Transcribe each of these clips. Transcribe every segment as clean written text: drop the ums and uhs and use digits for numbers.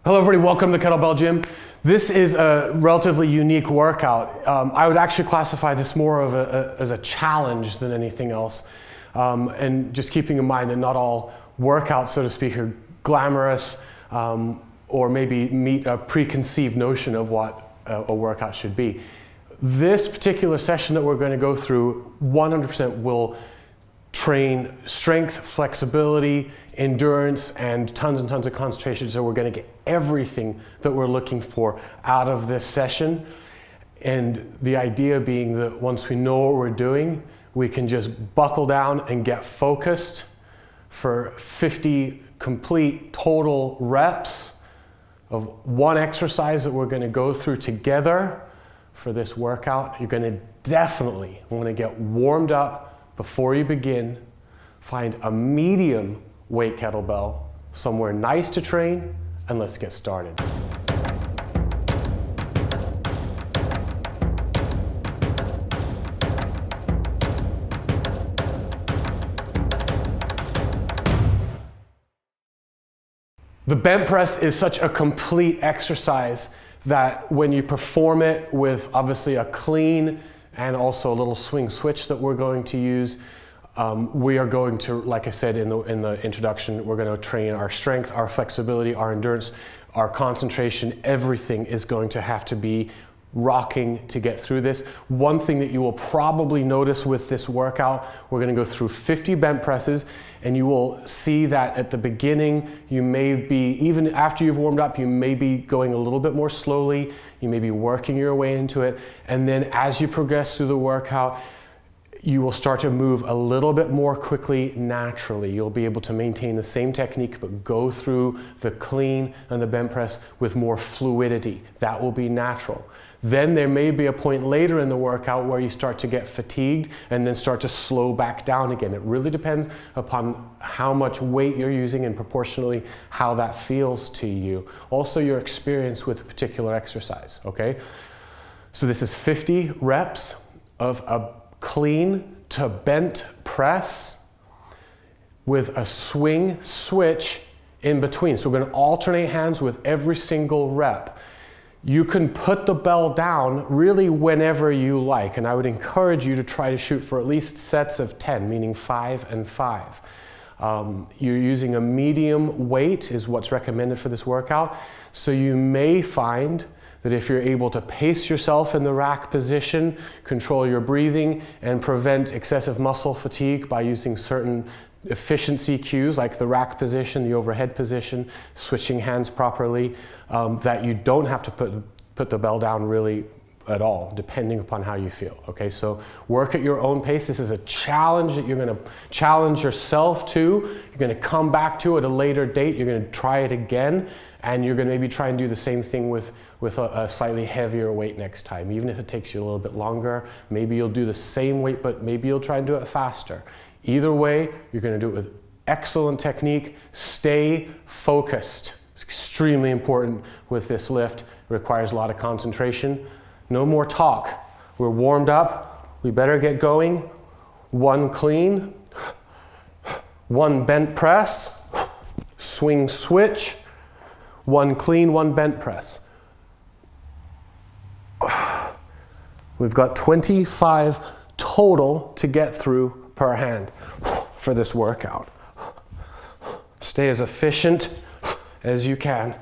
Hello everybody, welcome to the Kettlebell Gym. This is a relatively unique workout. I would actually classify this more of as a challenge than anything else. And just keeping in mind that not all workouts, so to speak, are glamorous or maybe meet a preconceived notion of what a workout should be. This particular session that we're going to go through 100% will train strength, flexibility, endurance, and tons of concentration. So we're going to get everything that we're looking for out of this session. And the idea being that once we know what we're doing, we can just buckle down and get focused for 50 complete total reps of one exercise that we're going to go through together for this workout. You're going to definitely want to get warmed up before you begin. Find a medium weight kettlebell, somewhere nice to train, and let's get started. The bent press is such a complete exercise that when you perform it with obviously a clean and also a little swing switch that we're going to use, we are going to, like I said in the introduction, we're going to train our strength, our flexibility, our endurance, our concentration. Everything is going to have to be rocking to get through this. One thing that you will probably notice with this workout, we're going to go through 50 bent presses, and you will see that at the beginning, you may be, even after you've warmed up, you may be going a little bit more slowly, you may be working your way into it, and then as you progress through the workout, you will start to move a little bit more quickly naturally. You'll be able to maintain the same technique but go through the clean and the bent press with more fluidity. That will be natural. Then there may be a point later in the workout where you start to get fatigued and then start to slow back down again. It really depends upon how much weight you're using and proportionally how that feels to you. Also your experience with a particular exercise, okay? So this is 50 reps of a clean to bent press with a swing switch in between. So we're going to alternate hands with every single rep. You can put the bell down really whenever you like, and I would encourage you to try to shoot for at least sets of 10, meaning 5 and 5. You're using a medium weight is what's recommended for this workout, so you may find that if you're able to pace yourself in the rack position, control your breathing, and prevent excessive muscle fatigue by using certain efficiency cues like the rack position, the overhead position, switching hands properly, that you don't have to put the bell down really at all, depending upon how you feel. Okay, so work at your own pace. This is a challenge that you're going to challenge yourself to. You're going to come back to at a later date. You're going to try it again, and you're going to maybe try and do the same thing with a slightly heavier weight next time. Even if it takes you a little bit longer, maybe you'll do the same weight, but maybe you'll try and do it faster. Either way, you're going to do it with excellent technique. Stay focused. It's extremely important with this lift. It requires a lot of concentration. No more talk. We're warmed up. We better get going. One clean, one bent press, swing switch, one clean, one bent press. We've got 25 total to get through per hand for this workout. Stay as efficient as you can.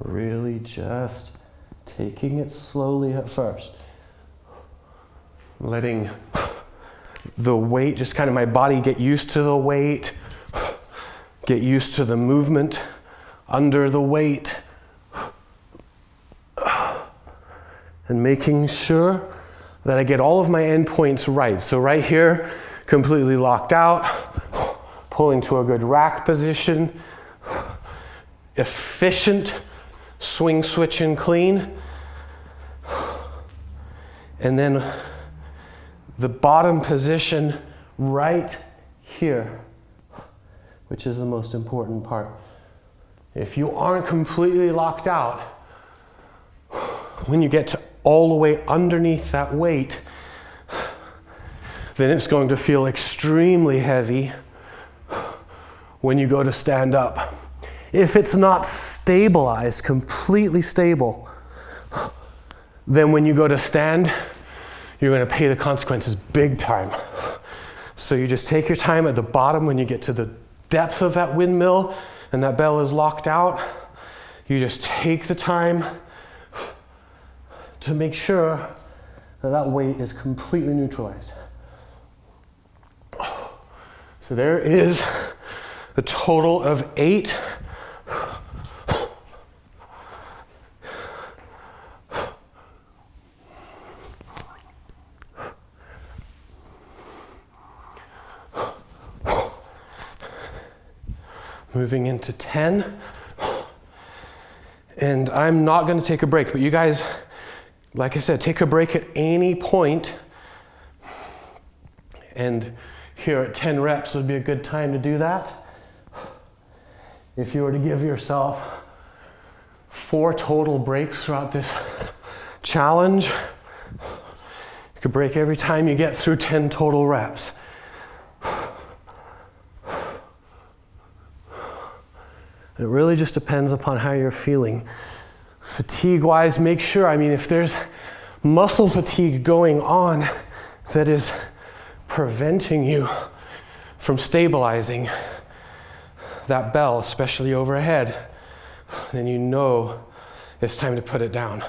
Really just taking it slowly at first. Letting the weight, just kind of my body get used to the weight, get used to the movement under the weight. And making sure that I get all of my endpoints right. So right here, completely locked out, pulling to a good rack position, efficient swing, switch, and clean. And then the bottom position right here, which is the most important part. If you aren't completely locked out, when you get to all the way underneath that weight, then it's going to feel extremely heavy when you go to stand up. If it's not stabilized, completely stable, then when you go to stand, you're going to pay the consequences big time. So you just take your time at the bottom when you get to the depth of that windmill and that bell is locked out. You just take the time to make sure that that weight is completely neutralized. So there is a total of 8. Moving into 10. And I'm not going to take a break, but you guys, like I said, take a break at any point. And here at 10 reps would be a good time to do that. If you were to give yourself 4 total breaks throughout this challenge, you could break every time you get through 10 total reps. It really just depends upon how you're feeling. Fatigue-wise, make sure, if there's muscle fatigue going on that is preventing you from stabilizing that bell, especially overhead, then you know it's time to put it down.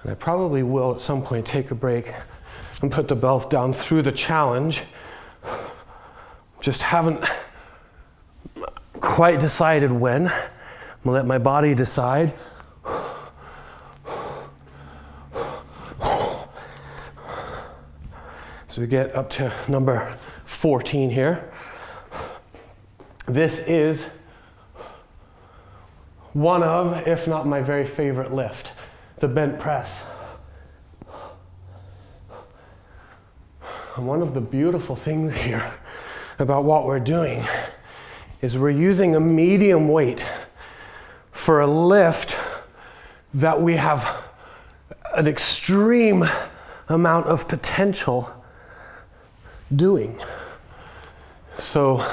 And I probably will at some point take a break and put the belt down through the challenge. Just haven't quite decided when. I'm gonna let my body decide. So we get up to number 14 here. This is one of, if not my very favorite lift, the bent press. And one of the beautiful things here about what we're doing is we're using a medium weight for a lift that we have an extreme amount of potential doing. So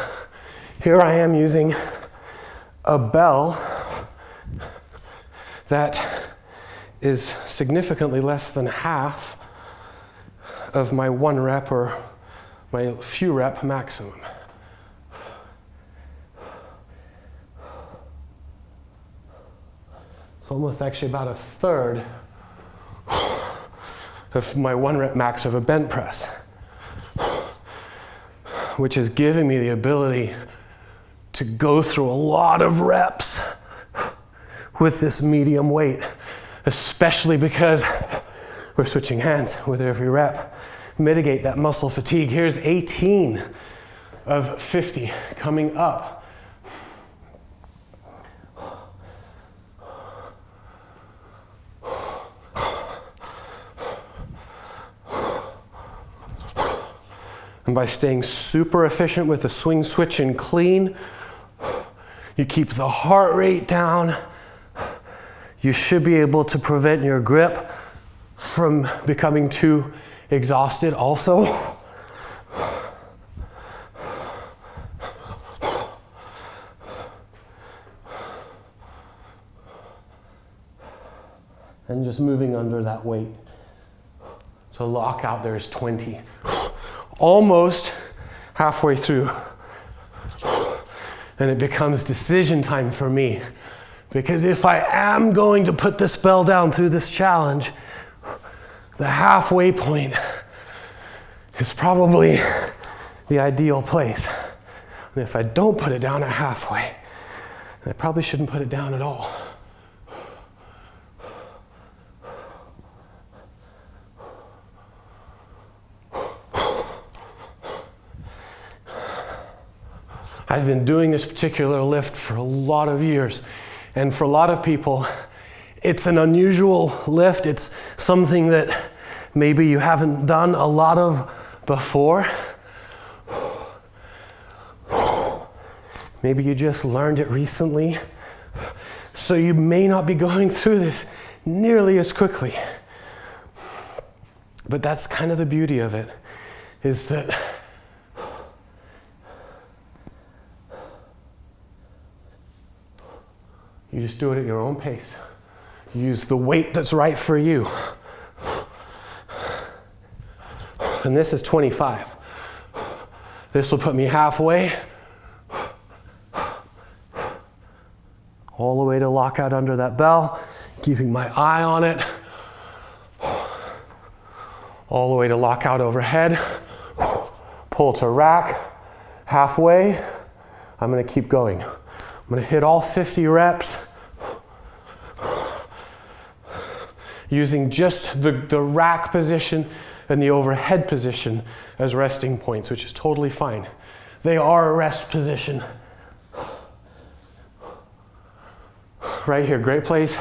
here I am using a bell that is significantly less than half of my 1 rep or my few rep maximum. It's almost actually about a third of my 1 rep max of a bent press, which is giving me the ability to go through a lot of reps with this medium weight, especially because we're switching hands with every rep. Mitigate that muscle fatigue. Here's 18 of 50 coming up. And by staying super efficient with the swing, switch, and clean, you keep the heart rate down. You should be able to prevent your grip from becoming too exhausted also. And just moving under that weight. So lockout, there's 20. Almost halfway through. And it becomes decision time for me. Because if I am going to put this bell down through this challenge, the halfway point is probably the ideal place. And if I don't put it down at halfway, then I probably shouldn't put it down at all. I've been doing this particular lift for a lot of years. And for a lot of people, it's an unusual lift. It's something that maybe you haven't done a lot of before. Maybe you just learned it recently. So you may not be going through this nearly as quickly. But that's kind of the beauty of it, is that you just do it at your own pace. Use the weight that's right for you. And this is 25. This will put me halfway. All the way to lockout under that bell, keeping my eye on it. All the way to lockout overhead. Pull to rack, halfway. I'm gonna keep going. I'm gonna hit all 50 reps. Using just the rack position and the overhead position as resting points, which is totally fine. They are a rest position. Right here, great place.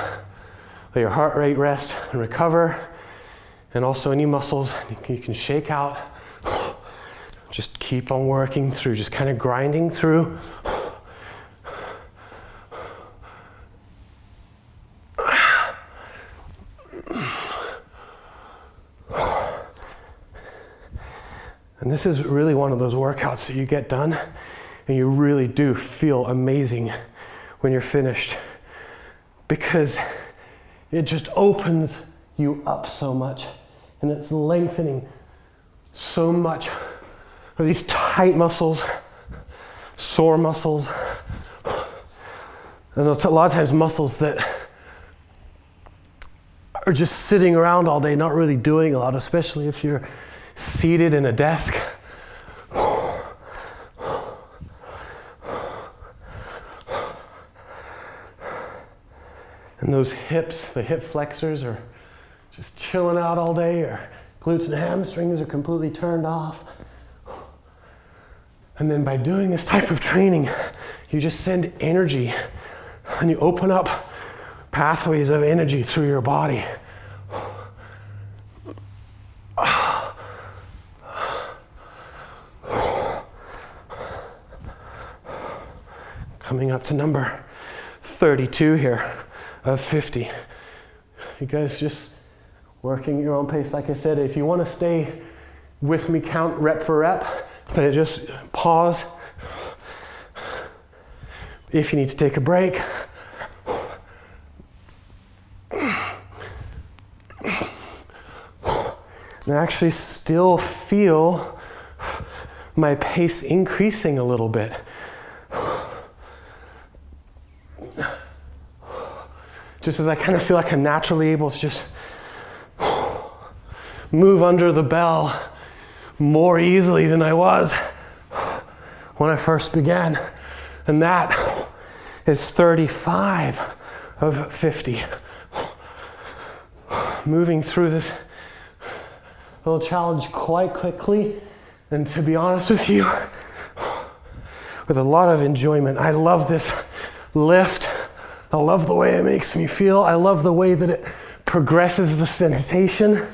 Let your heart rate rest and recover. And also any muscles you can shake out. Just keep on working through, just kind of grinding through. And this is really one of those workouts that you get done and you really do feel amazing when you're finished, because it just opens you up so much and it's lengthening so much of these tight muscles, sore muscles, and a lot of times muscles that are just sitting around all day, not really doing a lot, especially if you're seated in a desk. And those hips, the hip flexors are just chilling out all day, or glutes and hamstrings are completely turned off. And then by doing this type of training, you just send energy and you open up pathways of energy through your body. Coming up to number 32 here of 50. You guys just working at your own pace. Like I said, if you want to stay with me, count rep for rep, but just pause. If you need to take a break. And I actually still feel my pace increasing a little bit. Just as I kind of feel like I'm naturally able to just move under the bell more easily than I was when I first began. And that is 35 of 50. Moving through this little challenge quite quickly, and to be honest with you, with a lot of enjoyment. I love this lift. I love the way it makes me feel. I love the way that it progresses the sensation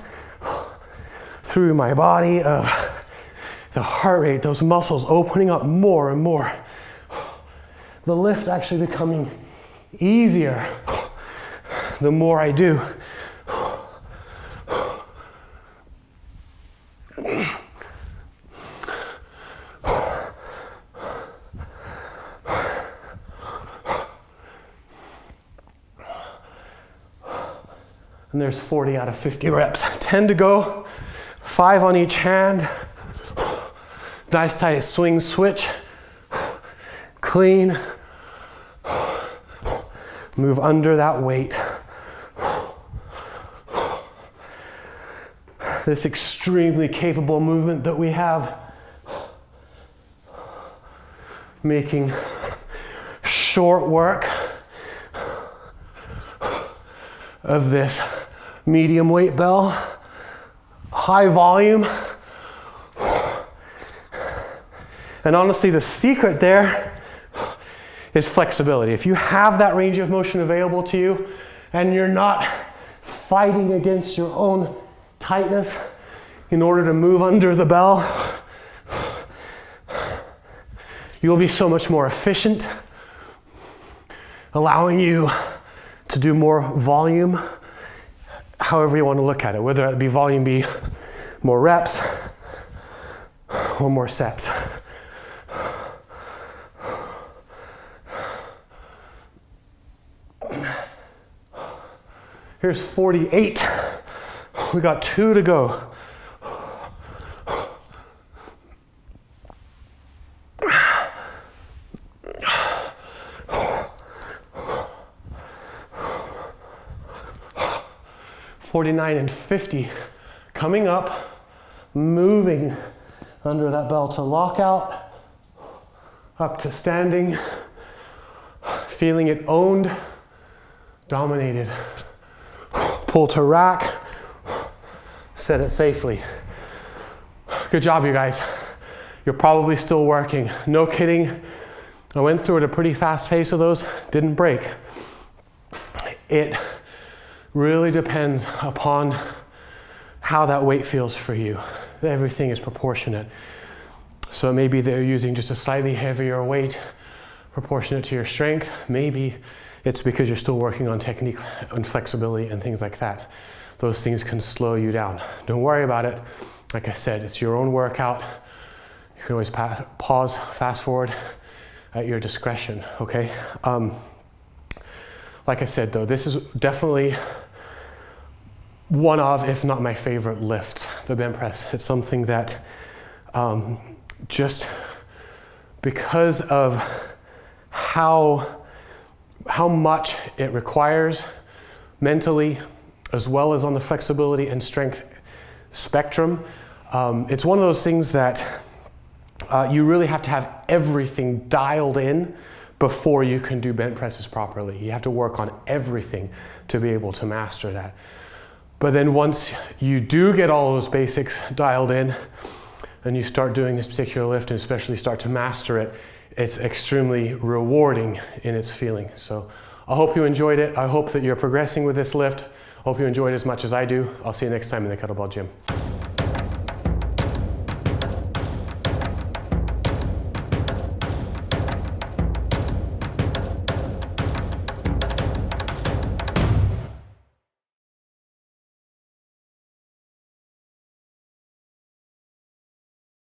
through my body of the heart rate, those muscles opening up more and more. The lift actually becoming easier the more I do. And there's 40 out of 50 reps. 10 to go, 5 on each hand. Nice tight swing switch. Clean. Move under that weight. This extremely capable movement that we have. Making short work of this medium weight bell, high volume. And honestly, the secret there is flexibility. If you have that range of motion available to you and you're not fighting against your own tightness in order to move under the bell, you'll be so much more efficient, allowing you to do more volume, however you want to look at it, whether it be volume be more reps or more sets. Here's 48. We got 2 to go. $49 and $50. Coming up, moving under that bell to lockout, up to standing, feeling it owned, dominated. Pull to rack, set it safely. Good job, you guys. You're probably still working. No kidding. I went through at a pretty fast pace of those, didn't break. It really depends upon how that weight feels for you. Everything is proportionate. So maybe they're using just a slightly heavier weight proportionate to your strength. Maybe it's because you're still working on technique and flexibility and things like that. Those things can slow you down. Don't worry about it. Like I said, it's your own workout. You can always pause, fast forward at your discretion, okay? Like I said though, this is definitely one of, if not my favorite lift, the bench press. It's something that just because of how much it requires mentally, as well as on the flexibility and strength spectrum, it's one of those things that you really have to have everything dialed in before you can do bench presses properly. You have to work on everything to be able to master that. But then once you do get all those basics dialed in and you start doing this particular lift and especially start to master it, it's extremely rewarding in its feeling. So I hope you enjoyed it. I hope that you're progressing with this lift. I hope you enjoyed it as much as I do. I'll see you next time in the kettlebell gym.